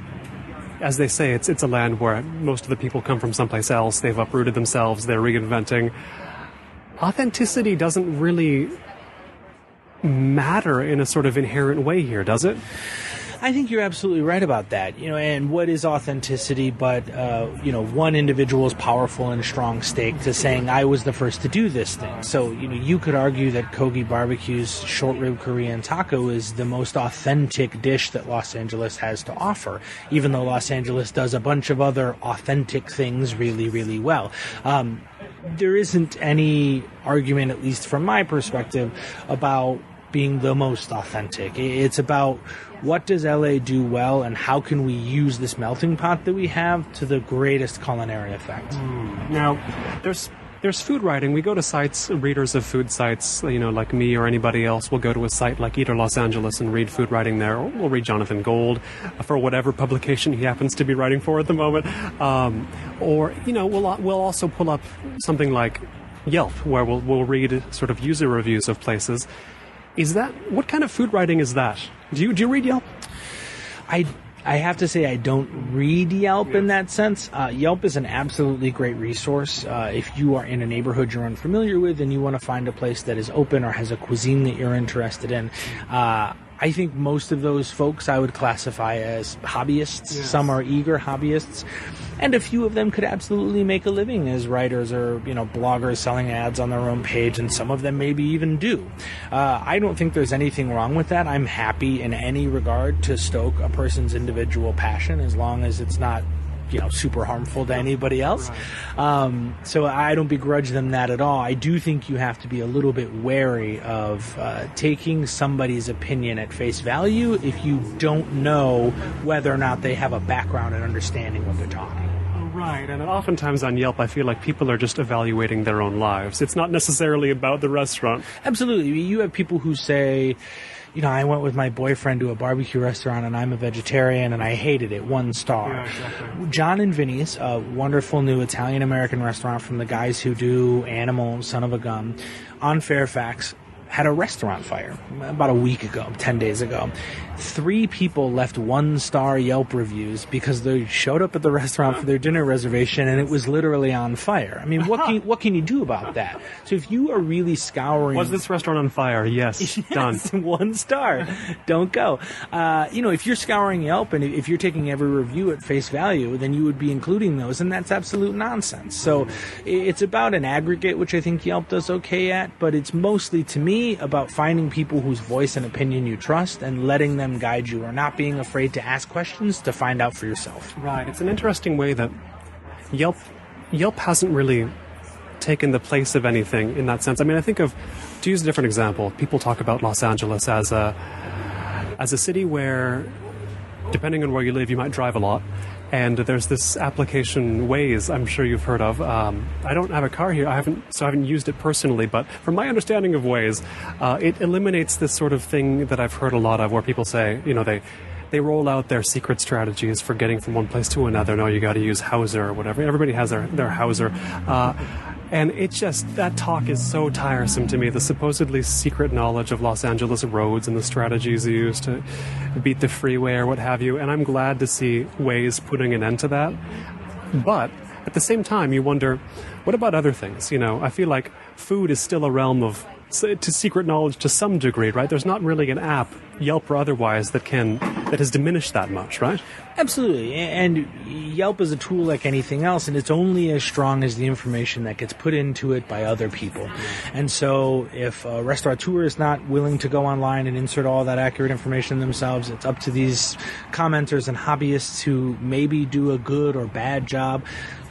as they say, it's a land where most of the people come from someplace else. They've uprooted themselves. They're reinventing. Authenticity doesn't really matter in a sort of inherent way here, does it? I think you're absolutely right about that. And what is authenticity but, one individual's powerful and strong stake to saying, I was the first to do this thing. So, you could argue that Kogi Barbecue's short rib Korean taco is the most authentic dish that Los Angeles has to offer, even though Los Angeles does a bunch of other authentic things really, really well. There isn't any argument, at least from my perspective, about being the most authentic. It's about what does LA do well and how can we use this melting pot that we have to the greatest culinary effect. Now, there's food writing. We go to sites, readers of food sites, like me or anybody else will go to a site like Eater Los Angeles and read food writing there. Or we'll read Jonathan Gold for whatever publication he happens to be writing for at the moment. We'll also pull up something like Yelp, where we'll read sort of user reviews of places. What kind of food writing is that? Do you read Yelp? I have to say I don't read Yelp in that sense. Yelp is an absolutely great resource. If you are in a neighborhood you're unfamiliar with and you want to find a place that is open or has a cuisine that you're interested in, I think most of those folks I would classify as hobbyists. Yes. Some are eager hobbyists. And a few of them could absolutely make a living as writers or, bloggers selling ads on their own page, and some of them maybe even do. I don't think there's anything wrong with that. I'm happy in any regard to stoke a person's individual passion as long as it's not, super harmful to anybody else. So I don't begrudge them that at all. I do think you have to be a little bit wary of taking somebody's opinion at face value if you don't know whether or not they have a background and understanding what they're talking. Right, and oftentimes on Yelp, I feel like people are just evaluating their own lives. It's not necessarily about the restaurant. Absolutely. You have people who say, I went with my boyfriend to a barbecue restaurant and I'm a vegetarian and I hated it, 1 star. Yeah, exactly. John and Vinny's, a wonderful new Italian-American restaurant from the guys who do Animal, Son of a Gun, on Fairfax, had a restaurant fire about a week ago, 10 days ago. 3 people left 1-star Yelp reviews because they showed up at the restaurant for their dinner reservation and it was literally on fire. I mean, what can you do about that? So if you are really scouring... Was this restaurant on fire? Yes. Done. 1 star. Don't go. If you're scouring Yelp and if you're taking every review at face value, then you would be including those, and that's absolute nonsense. So it's about an aggregate, which I think Yelp does okay at, but it's mostly, to me, about finding people whose voice and opinion you trust and letting them guide you, or not being afraid to ask questions to find out for yourself. Right. It's an interesting way that Yelp hasn't really taken the place of anything in that sense. I mean, I think to use a different example, people talk about Los Angeles as a city where, depending on where you live, you might drive a lot. And there's this application, Waze, I'm sure you've heard of. I don't have a car here, I haven't used it personally, but from my understanding of Waze, it eliminates this sort of thing that I've heard a lot of, where people say, they roll out their secret strategies for getting from one place to another. No, you got to use Hauser or whatever. Everybody has their Hauser. And it's just, that talk is so tiresome to me. The supposedly secret knowledge of Los Angeles roads and the strategies used to beat the freeway or what have you. And I'm glad to see Waze putting an end to that. But at the same time, you wonder, what about other things? I feel like food is still a realm of to secret knowledge to some degree, right? There's not really an app, Yelp or otherwise, that has diminished that much, right? Absolutely. And Yelp is a tool like anything else, and it's only as strong as the information that gets put into it by other people. And so if a restaurateur is not willing to go online and insert all that accurate information themselves, it's up to these commenters and hobbyists who maybe do a good or bad job.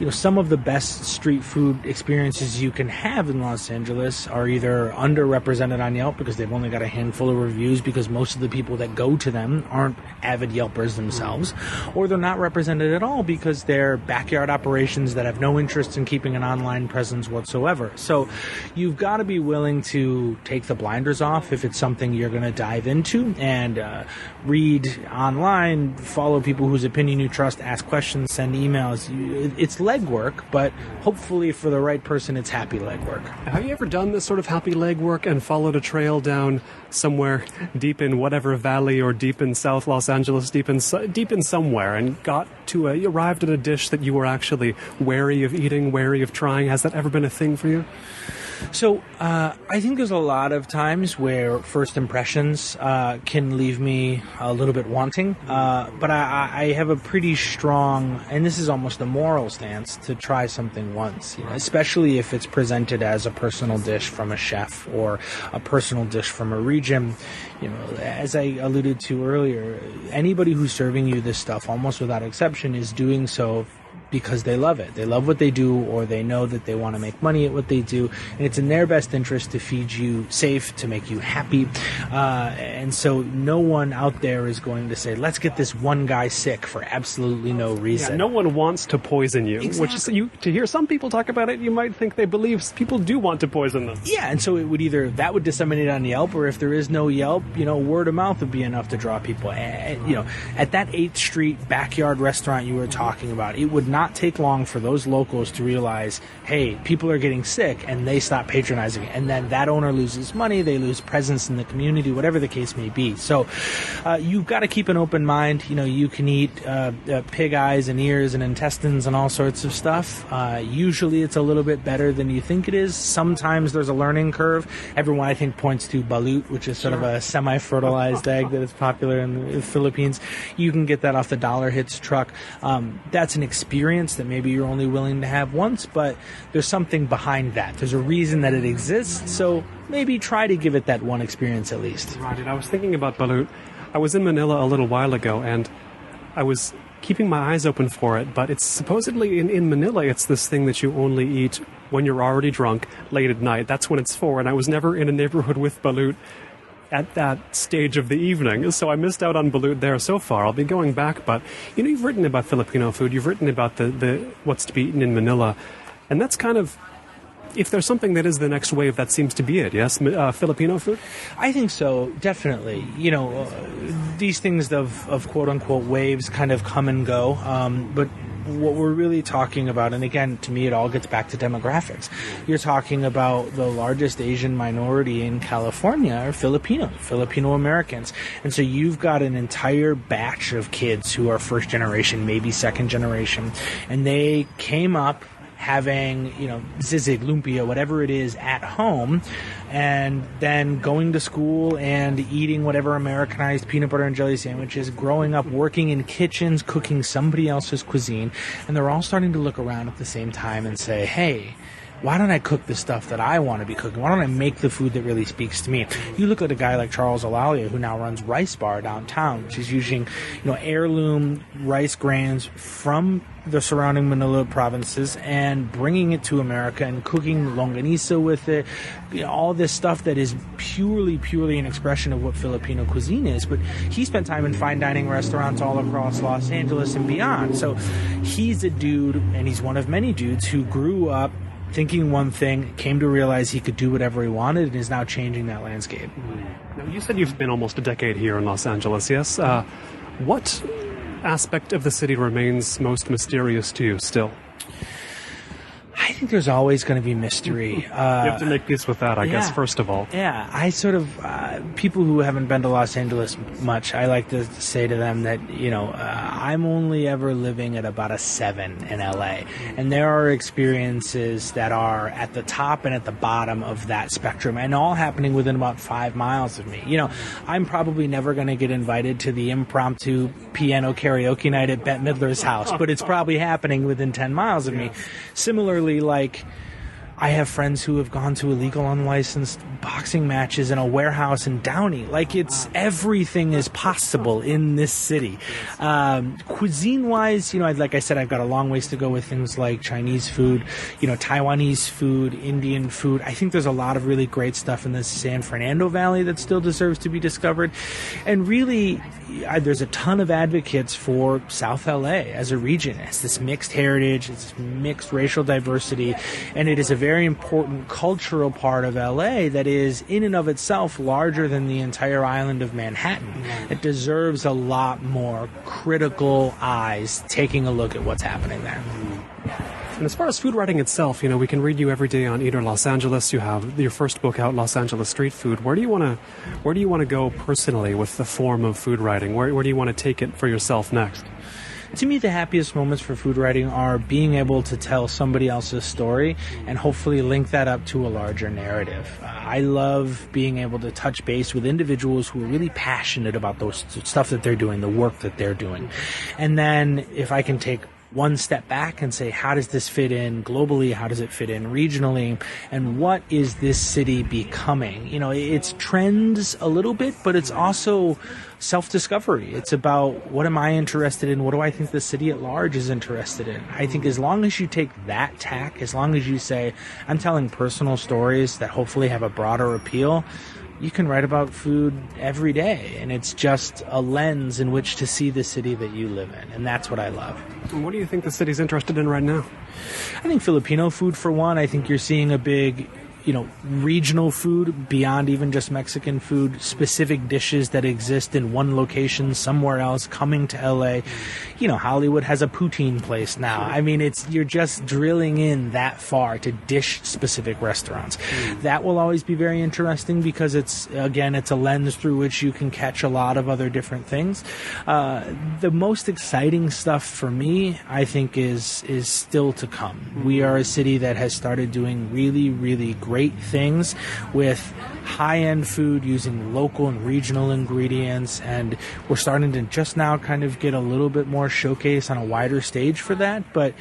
Some of the best street food experiences you can have in Los Angeles are either underrepresented on Yelp because they've only got a handful of reviews because most of the people that go to them aren't avid Yelpers themselves, or they're not represented at all because they're backyard operations that have no interest in keeping an online presence whatsoever. So you've got to be willing to take the blinders off if it's something you're going to dive into and read online, follow people whose opinion you trust, ask questions, send emails. It's legwork, but hopefully for the right person, it's happy legwork. Have you ever done this sort of happy legwork and followed a trail down somewhere deep in whatever valley or deep in South Los Angeles, deep in somewhere, and arrived at a dish that you were actually wary of eating, wary of trying? Has that ever been a thing for you? So I think there's a lot of times where first impressions can leave me a little bit wanting, but I have a pretty strong, and this is almost a moral stance, to try something once, especially if it's presented as a personal dish from a chef or a personal dish from a region. As I alluded to earlier, anybody who's serving you this stuff, almost without exception, is doing so because they love it. They love what they do, or they know that they want to make money at what they do, and it's in their best interest to feed you safe, to make you happy. And so no one out there is going to say, let's get this one guy sick for absolutely no reason. Yeah, no one wants to poison you. Exactly. Which, to hear some people talk about it, you might think they believe people do want to poison them. Yeah, and so it would that would disseminate on Yelp, or if there is no Yelp, word of mouth would be enough to draw people. And, at that 8th Street backyard restaurant you were talking about, it would not take long for those locals to realize, hey, people are getting sick, and they stop patronizing it. And then that owner loses money, they lose presence in the community, whatever the case may be. So you've got to keep an open mind. You can eat pig eyes and ears and intestines and all sorts of stuff. Usually it's a little bit better than you think it is. Sometimes there's a learning curve. Everyone, I think, points to balut, which is sort of a semi-fertilized egg that is popular in the Philippines. You can get that off the Dollar Hits truck. That's an experience that maybe you're only willing to have once, but there's something behind that. There's a reason that it exists, so maybe try to give it that one experience at least. Right, and I was thinking about balut. I was in Manila a little while ago, and I was keeping my eyes open for it, but it's supposedly in Manila, it's this thing that you only eat when you're already drunk, late at night. That's when it's for, and I was never in a neighborhood with balut at that stage of the evening, so I missed out on balut there so far. I'll be going back, but you've written about Filipino food, you've written about the what's to be eaten in Manila, and that's kind of, if there's something that is the next wave, that seems to be it, yes? Filipino food? I think so, definitely. These things of quote-unquote waves kind of come and go, but what we're really talking about, and again, to me, it all gets back to demographics. You're talking about the largest Asian minority in California are Filipino Americans. And so you've got an entire batch of kids who are first generation, maybe second generation, and they came up having, zizig, lumpia, whatever it is, at home, and then going to school and eating whatever Americanized peanut butter and jelly sandwiches, growing up working in kitchens, cooking somebody else's cuisine, and they're all starting to look around at the same time and say, hey, why don't I cook the stuff that I want to be cooking? Why don't I make the food that really speaks to me? You look at a guy like Charles Alalia, who now runs Rice Bar downtown, which is using, heirloom rice grains from the surrounding Manila provinces and bringing it to America and cooking longanisa with it, all this stuff that is purely an expression of what Filipino cuisine is. But he spent time in fine dining restaurants all across Los Angeles and beyond. So he's a dude, and he's one of many dudes who grew up thinking one thing, came to realize he could do whatever he wanted, and is now changing that landscape. Now, you said you've been almost a decade here in Los Angeles, yes? What aspect of the city remains most mysterious to you still? I think there's always going to be mystery. You have to make peace with that, I guess, first of all. Yeah, I sort of, people who haven't been to Los Angeles much, I like to say to them that, I'm only ever living at about a 7 in LA. And there are experiences that are at the top and at the bottom of that spectrum, and all happening within about 5 miles of me. I'm probably never going to get invited to the impromptu piano karaoke night at Bette Midler's house, but it's probably happening within 10 miles of me. Similarly, I have friends who have gone to illegal unlicensed boxing matches in a warehouse in Downey. Everything is possible in this city. Cuisine-wise, like I said, I've got a long ways to go with things like Chinese food, Taiwanese food, Indian food. I think there's a lot of really great stuff in the San Fernando Valley that still deserves to be discovered. And really, there's a ton of advocates for South LA as a region. It's this mixed heritage, it's this mixed racial diversity, and it is a very important cultural part of LA that is in and of itself larger than the entire island of Manhattan. It deserves a lot more critical eyes taking a look at what's happening there. And as far as food writing itself, we can read you every day on Eater Los Angeles. You have your first book out, Los Angeles Street Food. Where do you want to go personally with the form of food writing? Where do you want to take it for yourself next? To me, the happiest moments for food writing are being able to tell somebody else's story and hopefully link that up to a larger narrative. I love being able to touch base with individuals who are really passionate about those stuff that they're doing, the work that they're doing. And then if I can take one step back and say, how does this fit in globally? How does it fit in regionally? And what is this city becoming? It's trends a little bit, but it's also self-discovery. It's about, what am I interested in? What do I think the city at large is interested in? I think as long as you take that tack, as long as you say, I'm telling personal stories that hopefully have a broader appeal, you can write about food every day, and it's just a lens in which to see the city that you live in, and that's what I love. And what do you think the city's interested in right now? I think Filipino food, for one. I think you're seeing a big regional food beyond even just Mexican food, specific dishes that exist in one location somewhere else coming to LA. Hollywood has a poutine place now. I mean, you're just drilling in that far to dish specific restaurants. That will always be very interesting because it's a lens through which you can catch a lot of other different things. The most exciting stuff for me, I think, is still to come. We are a city that has started doing really, really great things with high-end food using local and regional ingredients, and we're starting to just now kind of get a little bit more showcase on a wider stage for that. But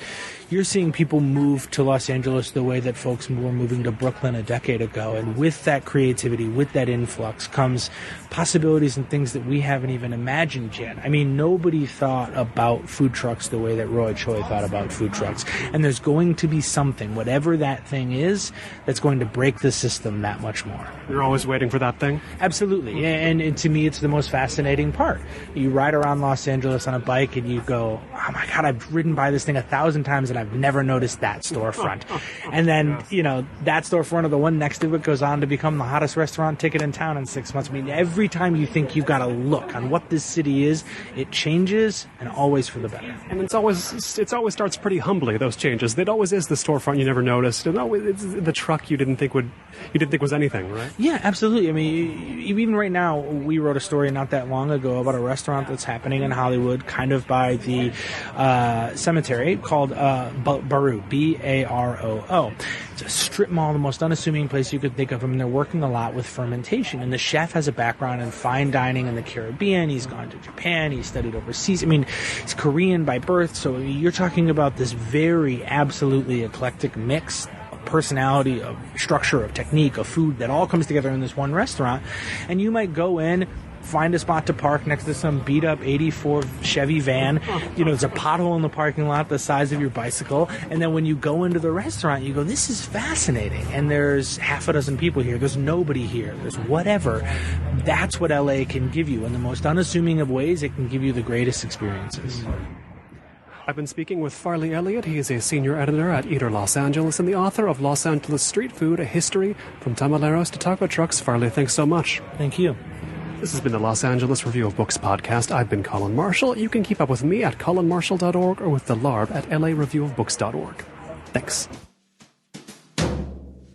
you're seeing people move to Los Angeles the way that folks were moving to Brooklyn a decade ago, and with that creativity, with that influx comes possibilities and things that we haven't even imagined yet. I mean, nobody thought about food trucks the way that Roy Choi thought about food trucks, and there's going to be something, whatever that thing is, that's going to break the system that much more. You're always waiting for that thing? Absolutely. And to me, it's the most fascinating part. You ride around Los Angeles on a bike and you go, oh my God, I've ridden by this thing 1,000 times and I've never noticed that storefront. And then, that storefront or the one next to it goes on to become the hottest restaurant ticket in town in 6 months. I mean, every time you think you've got a look on what this city is, it changes, and always for the better. And it always starts pretty humbly, those changes. It always is the storefront you never noticed, and always it's the truck you didn't think was anything, right? Yeah, absolutely. I mean, even right now, we wrote a story not that long ago about a restaurant that's happening in Hollywood, kind of by the cemetery, called Baroo, B-A-R-O-O. It's a strip mall, the most unassuming place you could think of. I mean, they're working a lot with fermentation, and the chef has a background in fine dining in the Caribbean. He's gone to Japan. He's studied overseas. I mean, he's Korean by birth, so you're talking about this very absolutely eclectic mix personality, of structure, of technique, of food that all comes together in this one restaurant. And you might go in, find a spot to park next to some beat-up 84 Chevy van. There's a pothole in the parking lot the size of your bicycle. And then when you go into the restaurant, you go, this is fascinating. And there's half a dozen people here. There's nobody here. There's whatever. That's what LA can give you. In the most unassuming of ways, it can give you the greatest experiences. I've been speaking with Farley Elliott. He is a senior editor at Eater Los Angeles and the author of Los Angeles Street Food, A History from Tamaleros to Taco Trucks. Farley, thanks so much. Thank you. This has been the Los Angeles Review of Books podcast. I've been Colin Marshall. You can keep up with me at colinmarshall.org or with the LARB at lareviewofbooks.org. Thanks.